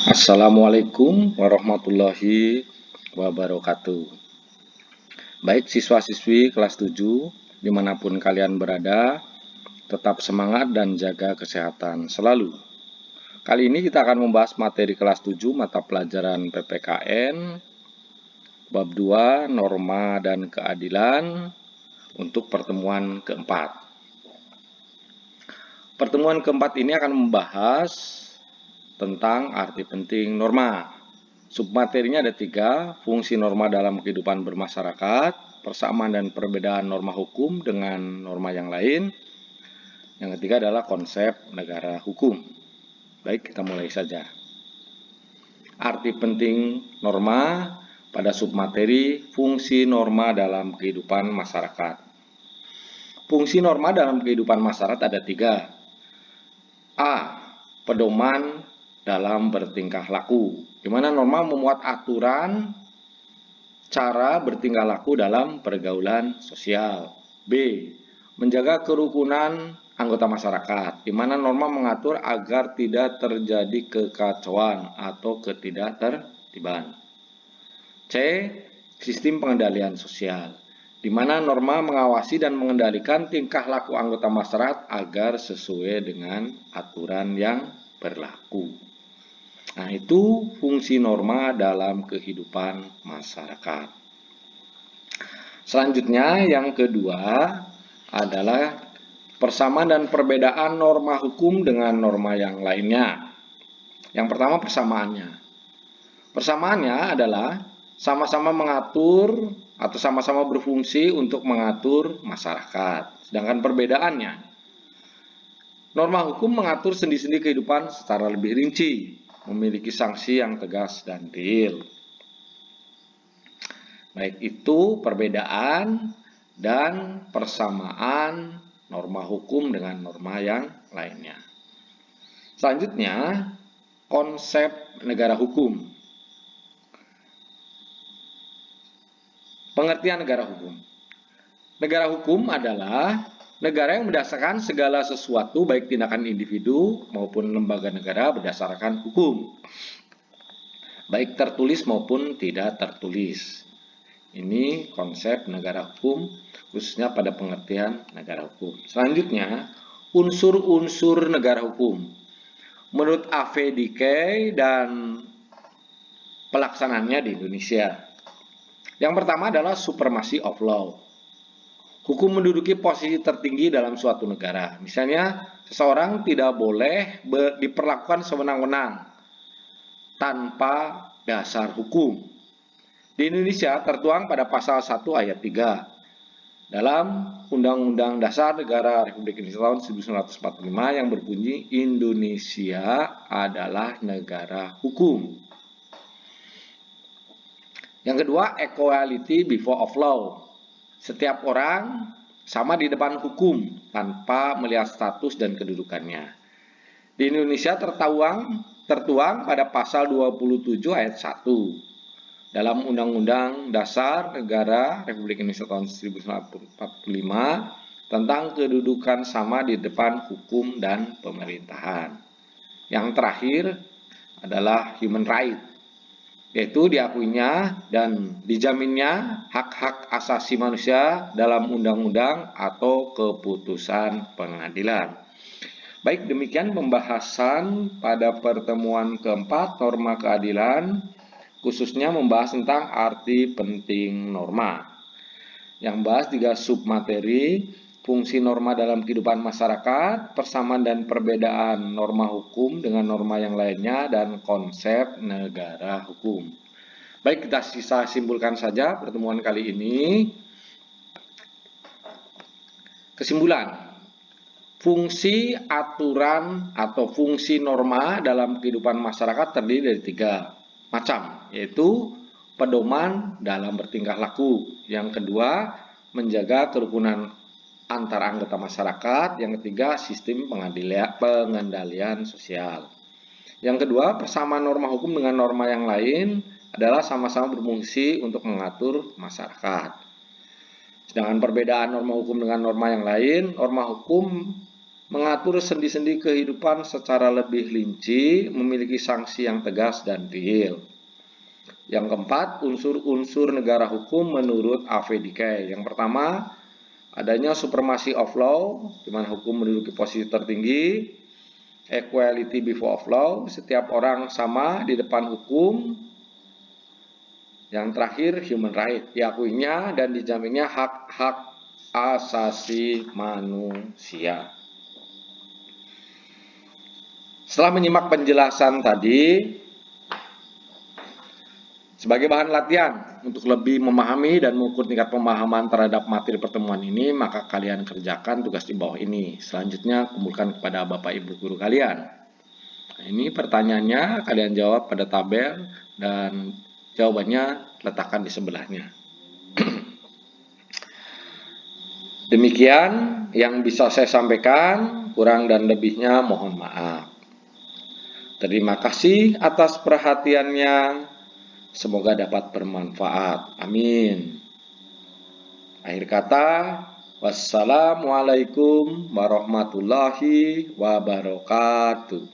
Assalamualaikum warahmatullahi wabarakatuh. Baik siswa-siswi kelas 7, dimanapun kalian berada, tetap semangat dan jaga kesehatan selalu. Kali ini kita akan membahas materi kelas 7 mata pelajaran PPKN, bab 2, norma dan keadilan untuk pertemuan keempat. Pertemuan keempat ini akan membahas tentang arti penting norma. Submaterinya ada 3, fungsi norma dalam kehidupan bermasyarakat, persamaan dan perbedaan norma hukum dengan norma yang lain. Yang ketiga adalah konsep negara hukum. Baik, kita mulai saja. Arti penting norma pada submateri fungsi norma dalam kehidupan masyarakat. Fungsi norma dalam kehidupan masyarakat ada 3. A. Pedoman dalam bertingkah laku, di mana norma memuat aturan cara bertingkah laku dalam pergaulan sosial. B. Menjaga kerukunan anggota masyarakat, di mana norma mengatur agar tidak terjadi kekacauan atau ketidaktertiban. C. Sistem pengendalian sosial, di mana norma mengawasi dan mengendalikan tingkah laku anggota masyarakat agar sesuai dengan aturan yang berlaku. Nah, itu fungsi norma dalam kehidupan masyarakat. Selanjutnya, yang kedua adalah persamaan dan perbedaan norma hukum dengan norma yang lainnya. Yang pertama, persamaannya. Persamaannya adalah sama-sama mengatur atau sama-sama berfungsi untuk mengatur masyarakat. Sedangkan perbedaannya, norma hukum mengatur sendi-sendi kehidupan secara lebih rinci, memiliki sanksi yang tegas dan real. Baik itu perbedaan dan persamaan norma hukum dengan norma yang lainnya. Selanjutnya, konsep negara hukum. Pengertian negara hukum. Negara hukum adalah negara yang berdasarkan segala sesuatu baik tindakan individu maupun lembaga negara berdasarkan hukum, baik tertulis maupun tidak tertulis. Ini konsep negara hukum khususnya pada pengertian negara hukum. Selanjutnya, unsur-unsur negara hukum. Menurut AVDK dan pelaksananya di Indonesia. Yang pertama adalah supremacy of law. Hukum menduduki posisi tertinggi dalam suatu negara. Misalnya, seseorang tidak boleh diperlakukan sewenang-wenang tanpa dasar hukum. Di Indonesia tertuang pada pasal 1 ayat 3 dalam Undang-Undang Dasar Negara Republik Indonesia tahun 1945 yang berbunyi Indonesia adalah negara hukum. Yang kedua, equality before of law. Setiap orang sama di depan hukum tanpa melihat status dan kedudukannya. Di Indonesia tertuang pada pasal 27 ayat 1 dalam Undang-Undang Dasar Negara Republik Indonesia tahun 1945 tentang kedudukan sama di depan hukum dan pemerintahan. Yang terakhir adalah human right, yaitu diakuinya dan dijaminnya hak-hak asasi manusia dalam undang-undang atau keputusan pengadilan. Baik, demikian pembahasan pada pertemuan keempat norma keadilan, khususnya membahas tentang arti penting norma. Yang bahas 3 submateri, fungsi norma dalam kehidupan masyarakat, persamaan dan perbedaan norma hukum dengan norma yang lainnya, dan konsep negara hukum. Baik, kita simpulkan saja pertemuan kali ini. Kesimpulan, fungsi aturan atau fungsi norma dalam kehidupan masyarakat terdiri dari 3 macam, yaitu pedoman dalam bertingkah laku. Yang kedua, menjaga kerukunan antar anggota masyarakat. Yang ketiga, sistem pengendalian sosial. Yang kedua, persamaan norma hukum dengan norma yang lain adalah sama-sama berfungsi untuk mengatur masyarakat. Sedangkan perbedaan norma hukum dengan norma yang lain, norma hukum mengatur sendi-sendi kehidupan secara lebih rinci, memiliki sanksi yang tegas dan real. Yang keempat, unsur-unsur negara hukum menurut AVDK. Yang pertama, adanya supremacy of law, di mana hukum menduduki posisi tertinggi. Equality before of law, setiap orang sama di depan hukum. Yang terakhir, human right, diakuinya dan dijaminnya hak-hak asasi manusia. Setelah menyimak penjelasan tadi, sebagai bahan latihan untuk lebih memahami dan mengukur tingkat pemahaman terhadap materi pertemuan ini, maka kalian kerjakan tugas di bawah ini. Selanjutnya, kumpulkan kepada Bapak Ibu guru kalian. Nah, ini pertanyaannya, kalian jawab pada tabel dan jawabannya letakkan di sebelahnya. Demikian yang bisa saya sampaikan, kurang dan lebihnya mohon maaf. Terima kasih atas perhatiannya. Semoga dapat bermanfaat. Amin. Akhir kata, wassalamualaikum warahmatullahi wabarakatuh.